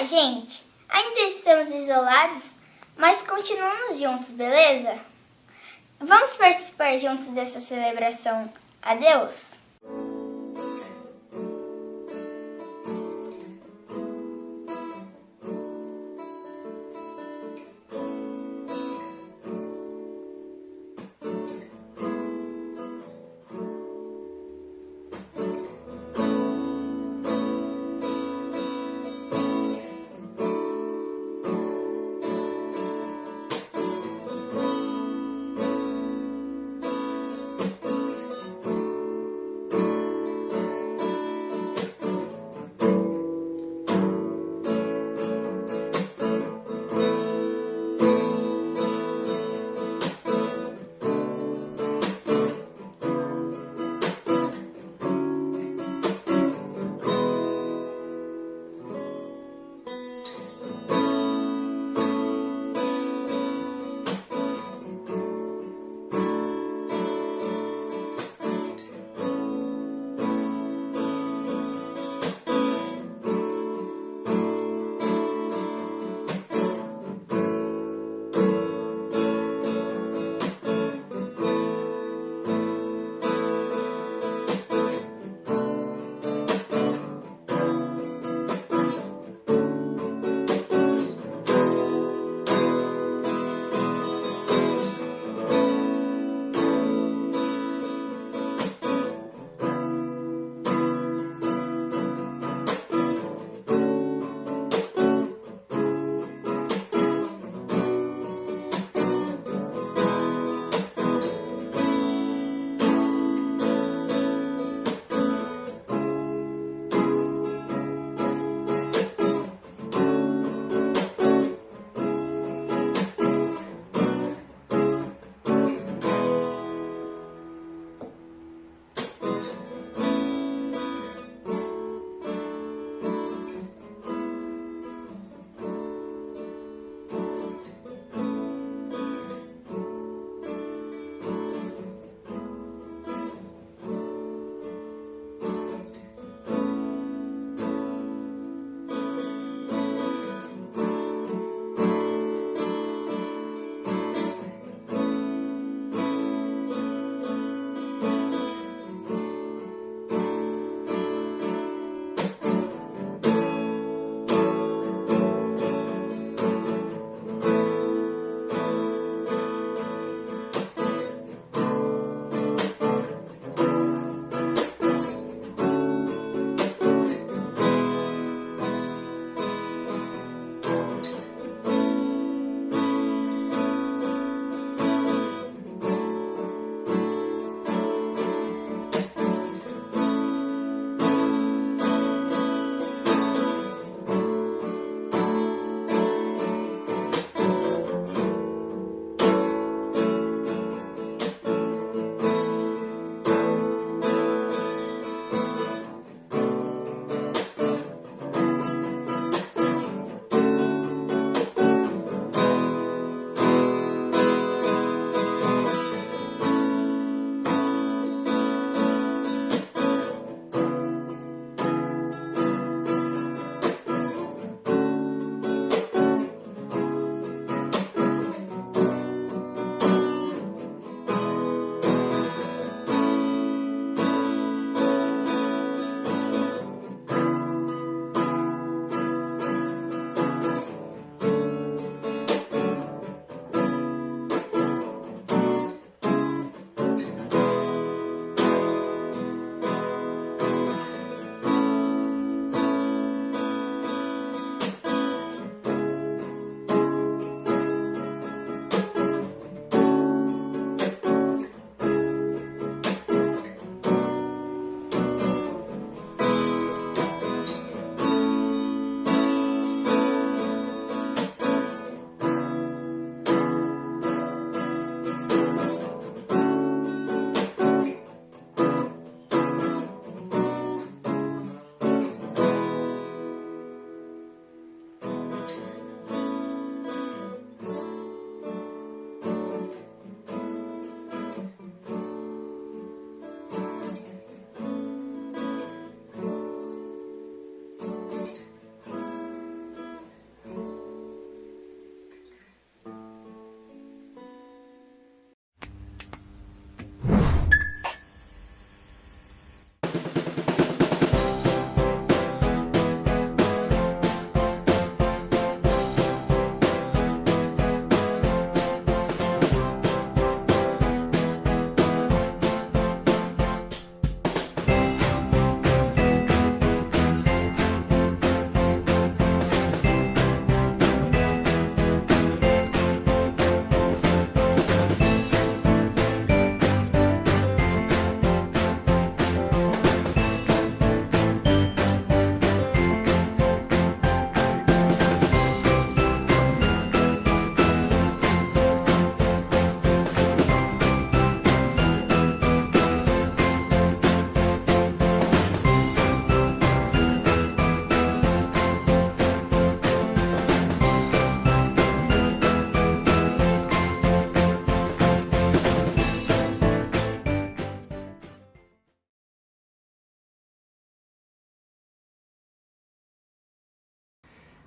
gente! Ainda estamos isolados, mas continuamos juntos, beleza? Vamos participar juntos dessa celebração a Deus?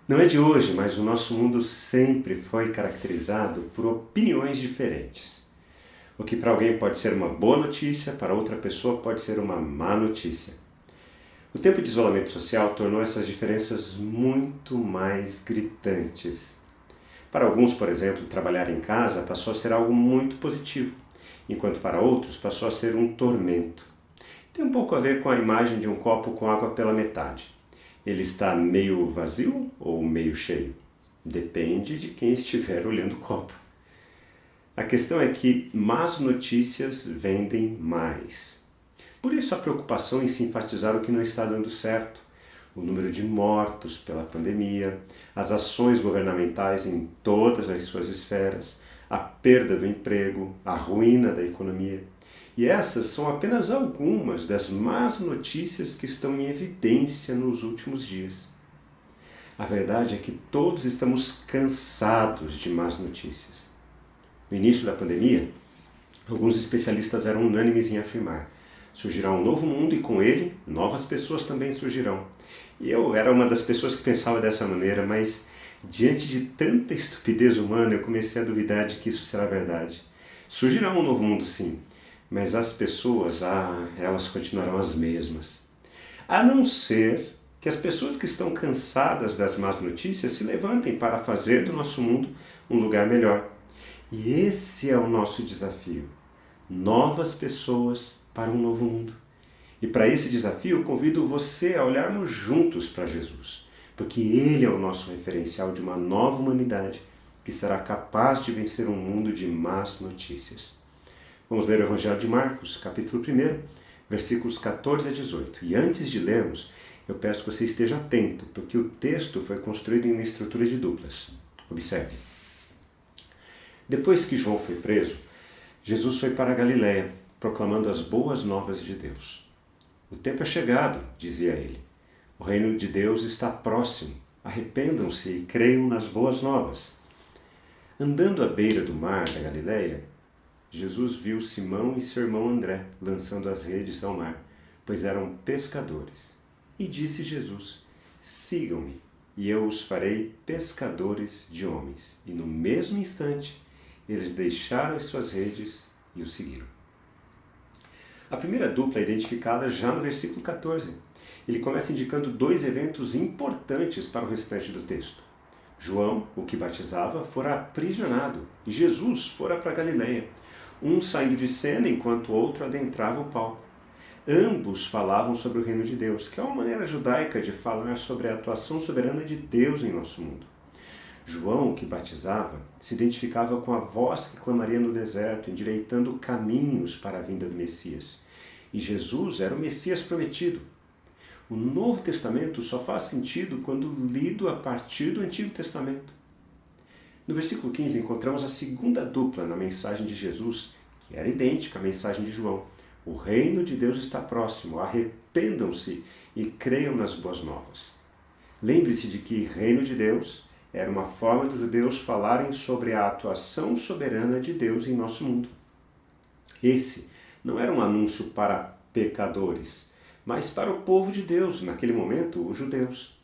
Não é de hoje, mas o nosso mundo sempre foi caracterizado por opiniões diferentes. O que para alguém pode ser uma boa notícia, para outra pessoa pode ser uma má notícia. O tempo de isolamento social tornou essas diferenças muito mais gritantes. Para alguns, por exemplo, trabalhar em casa passou a ser algo muito positivo, enquanto para outros passou a ser um tormento. Tem um pouco a ver com a imagem de um copo com água pela metade. Ele está meio vazio ou meio cheio? Depende de quem estiver olhando o copo. A questão é que más notícias vendem mais. Por isso a preocupação em se enfatizar o que não está dando certo. O número de mortos pela pandemia, as ações governamentais em todas as suas esferas, a perda do emprego, a ruína da economia. E essas são apenas algumas das más notícias que estão em evidência nos últimos dias. A verdade é que todos estamos cansados de más notícias. No início da pandemia, alguns especialistas eram unânimes em afirmar: surgirá um novo mundo e com ele, novas pessoas também surgirão. E eu era uma das pessoas que pensava dessa maneira, mas diante de tanta estupidez humana, eu comecei a duvidar de que isso será verdade. Surgirá um novo mundo, sim, mas as pessoas, elas continuarão as mesmas. A não ser que as pessoas que estão cansadas das más notícias se levantem para fazer do nosso mundo um lugar melhor. E esse é o nosso desafio. Novas pessoas para um novo mundo. E para esse desafio, eu convido você a olharmos juntos para Jesus, porque Ele é o nosso referencial de uma nova humanidade que será capaz de vencer um mundo de más notícias. Vamos ler o Evangelho de Marcos, capítulo 1, versículos 14 a 18. E antes de lermos, eu peço que você esteja atento, porque o texto foi construído em uma estrutura de duplas. Observe. Depois que João foi preso, Jesus foi para a Galiléia, proclamando as boas novas de Deus. O tempo é chegado, dizia ele. O reino de Deus está próximo. Arrependam-se e creiam nas boas novas. Andando à beira do mar da Galiléia, Jesus viu Simão e seu irmão André lançando as redes ao mar, pois eram pescadores. E disse Jesus: sigam-me, e eu os farei pescadores de homens. E no mesmo instante, eles deixaram as suas redes e o seguiram. A primeira dupla é identificada já no versículo 14. Ele começa indicando dois eventos importantes para o restante do texto. João, o que batizava, fora aprisionado, e Jesus fora para Galiléia, um saindo de cena enquanto o outro adentrava o palco. Ambos falavam sobre o reino de Deus, que é uma maneira judaica de falar sobre a atuação soberana de Deus em nosso mundo. João, o que batizava, se identificava com a voz que clamaria no deserto, endireitando caminhos para a vinda do Messias. E Jesus era o Messias prometido. O Novo Testamento só faz sentido quando lido a partir do Antigo Testamento. No versículo 15 encontramos a segunda dupla na mensagem de Jesus, que era idêntica à mensagem de João. O reino de Deus está próximo, arrependam-se e creiam nas boas novas. Lembre-se de que reino de Deus era uma forma dos judeus falarem sobre a atuação soberana de Deus em nosso mundo. Esse não era um anúncio para pecadores, mas para o povo de Deus, naquele momento, os judeus.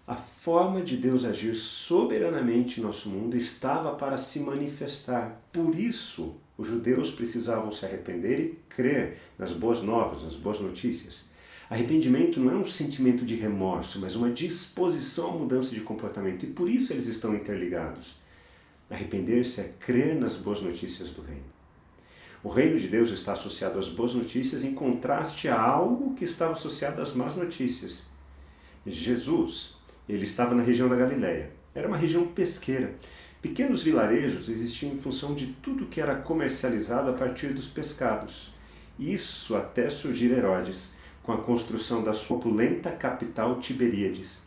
A forma de Deus agir soberanamente em nosso mundo estava para se manifestar. Por isso, os judeus precisavam se arrepender e crer nas boas novas, nas boas notícias. Arrependimento não é um sentimento de remorso, mas uma disposição à mudança de comportamento. E por isso eles estão interligados. Arrepender-se é crer nas boas notícias do reino. O reino de Deus está associado às boas notícias em contraste a algo que estava associado às más notícias. Jesus, ele estava na região da Galiléia. Era uma região pesqueira. Pequenos vilarejos existiam em função de tudo que era comercializado a partir dos pescados. Isso até surgir Herodes, com a construção da sua opulenta capital Tiberíades.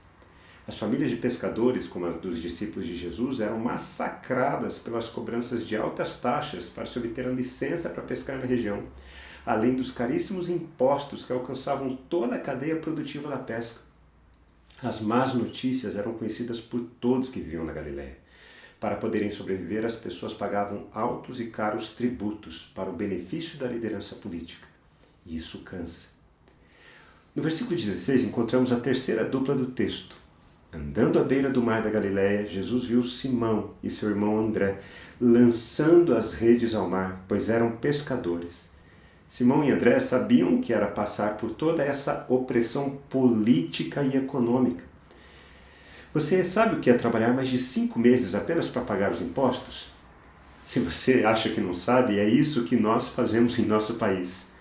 As famílias de pescadores, como as dos discípulos de Jesus, eram massacradas pelas cobranças de altas taxas para se obter a licença para pescar na região, além dos caríssimos impostos que alcançavam toda a cadeia produtiva da pesca. As más notícias eram conhecidas por todos que viviam na Galiléia. Para poderem sobreviver, as pessoas pagavam altos e caros tributos para o benefício da liderança política. E isso cansa. No versículo 16 encontramos a terceira dupla do texto. Andando à beira do mar da Galileia, Jesus viu Simão e seu irmão André lançando as redes ao mar, pois eram pescadores. Simão e André sabiam que era passar por toda essa opressão política e econômica. Você sabe o que é trabalhar mais de 5 meses apenas para pagar os impostos? Se você acha que não sabe, é isso que nós fazemos em nosso país.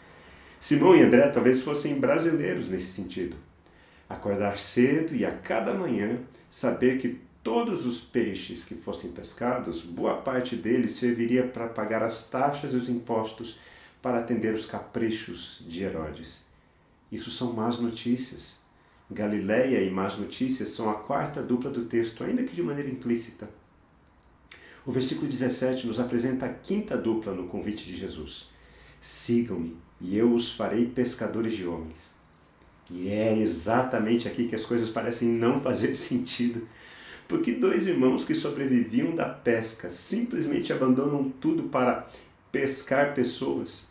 Simão e André talvez fossem brasileiros nesse sentido. Acordar cedo e a cada manhã saber que todos os peixes que fossem pescados, boa parte deles serviria para pagar as taxas e os impostos para atender os caprichos de Herodes. Isso são más notícias. Galileia e más notícias são a quarta dupla do texto, ainda que de maneira implícita. O versículo 17 nos apresenta a quinta dupla no convite de Jesus. Sigam-me e eu os farei pescadores de homens. E é exatamente aqui que as coisas parecem não fazer sentido. Porque 2 irmãos que sobreviviam da pesca simplesmente abandonam tudo para pescar pessoas.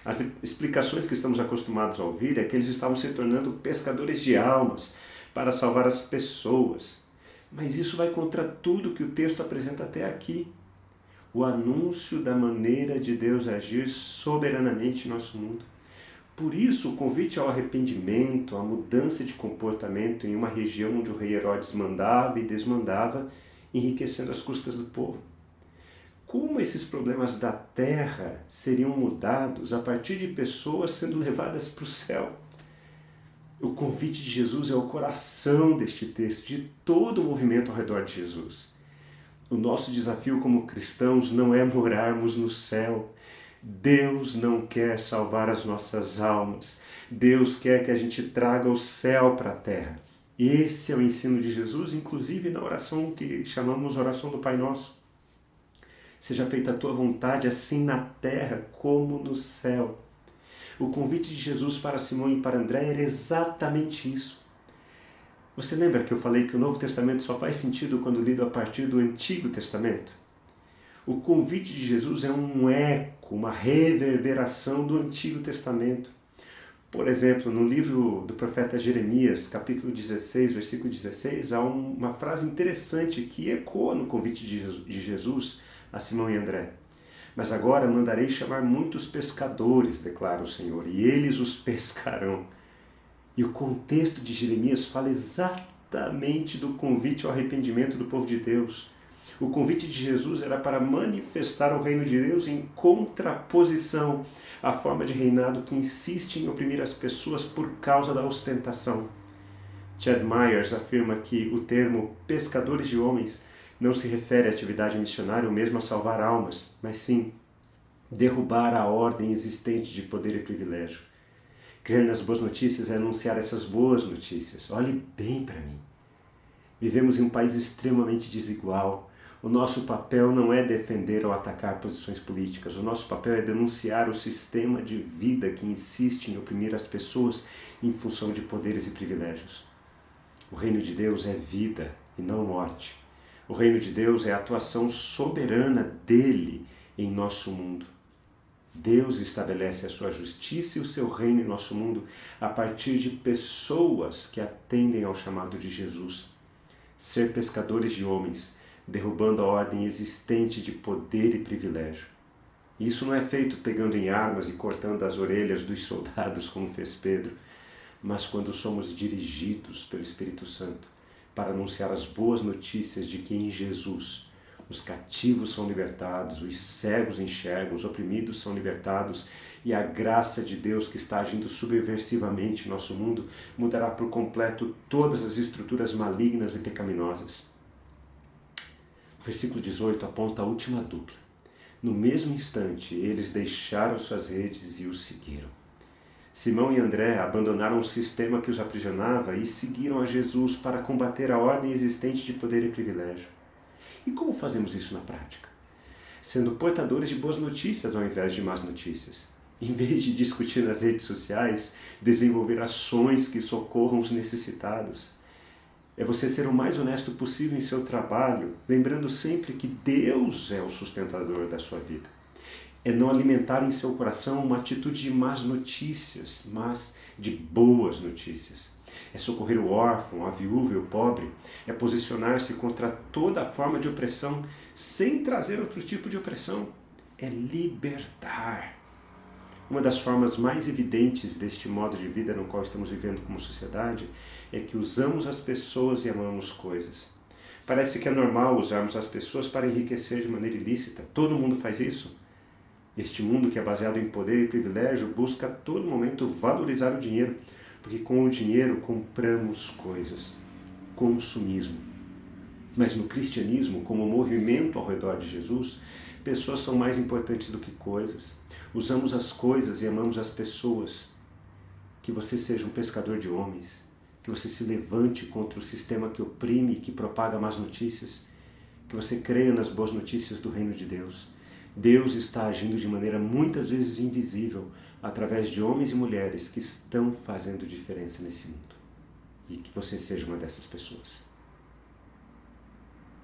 As explicações que estamos acostumados a ouvir é que eles estavam se tornando pescadores de almas para salvar as pessoas. Mas isso vai contra tudo que o texto apresenta até aqui. O anúncio da maneira de Deus agir soberanamente em nosso mundo. Por isso, o convite ao arrependimento, à mudança de comportamento em uma região onde o rei Herodes mandava e desmandava, enriquecendo as custas do povo. Como esses problemas da terra seriam mudados a partir de pessoas sendo levadas para o céu? O convite de Jesus é o coração deste texto, de todo o movimento ao redor de Jesus. O nosso desafio como cristãos não é morarmos no céu. Deus não quer salvar as nossas almas. Deus quer que a gente traga o céu para a terra. Esse é o ensino de Jesus, inclusive na oração que chamamos oração do Pai Nosso. Seja feita a tua vontade, assim na terra como no céu. O convite de Jesus para Simão e para André era exatamente isso. Você lembra que eu falei que o Novo Testamento só faz sentido quando lido a partir do Antigo Testamento? O convite de Jesus é um eco, uma reverberação do Antigo Testamento. Por exemplo, no livro do profeta Jeremias, capítulo 16, versículo 16, há uma frase interessante que ecoa no convite de Jesus a Simão e André. Mas agora mandarei chamar muitos pescadores, declara o Senhor, e eles os pescarão. E o contexto de Jeremias fala exatamente do convite ao arrependimento do povo de Deus. O convite de Jesus era para manifestar o reino de Deus em contraposição à forma de reinado que insiste em oprimir as pessoas por causa da ostentação. Chad Myers afirma que o termo pescadores de homens não se refere à atividade missionária ou mesmo a salvar almas, mas sim derrubar a ordem existente de poder e privilégio. Crer nas boas notícias é anunciar essas boas notícias. Olhe bem para mim. Vivemos em um país extremamente desigual. O nosso papel não é defender ou atacar posições políticas. O nosso papel é denunciar o sistema de vida que insiste em oprimir as pessoas em função de poderes e privilégios. O reino de Deus é vida e não morte. O reino de Deus é a atuação soberana dele em nosso mundo. Deus estabelece a sua justiça e o seu reino em nosso mundo a partir de pessoas que atendem ao chamado de Jesus. Ser pescadores de homens, derrubando a ordem existente de poder e privilégio. Isso não é feito pegando em armas e cortando as orelhas dos soldados, como fez Pedro, mas quando somos dirigidos pelo Espírito Santo para anunciar as boas notícias de que em Jesus os cativos são libertados, os cegos enxergam, os oprimidos são libertados e a graça de Deus que está agindo subversivamente em nosso mundo mudará por completo todas as estruturas malignas e pecaminosas. O versículo 18 aponta a última dupla. No mesmo instante, eles deixaram suas redes e os seguiram. Simão e André abandonaram o sistema que os aprisionava e seguiram a Jesus para combater a ordem existente de poder e privilégio. E como fazemos isso na prática? Sendo portadores de boas notícias ao invés de más notícias. Em vez de discutir nas redes sociais, desenvolver ações que socorram os necessitados. É você ser o mais honesto possível em seu trabalho, lembrando sempre que Deus é o sustentador da sua vida. É não alimentar em seu coração uma atitude de más notícias, mas de boas notícias. É socorrer o órfão, a viúva e o pobre. É posicionar-se contra toda forma de opressão, sem trazer outro tipo de opressão. É libertar. Uma das formas mais evidentes deste modo de vida no qual estamos vivendo como sociedade é que usamos as pessoas e amamos coisas. Parece que é normal usarmos as pessoas para enriquecer de maneira ilícita. Todo mundo faz isso. Este mundo que é baseado em poder e privilégio busca a todo momento valorizar o dinheiro, porque com o dinheiro compramos coisas. Consumismo. Mas no cristianismo, como movimento ao redor de Jesus, pessoas são mais importantes do que coisas. Usamos as coisas e amamos as pessoas. Que você seja um pescador de homens. Que você se levante contra o sistema que oprime e que propaga más notícias. Que você creia nas boas notícias do reino de Deus. Deus está agindo de maneira muitas vezes invisível através de homens e mulheres que estão fazendo diferença nesse mundo. E que você seja uma dessas pessoas.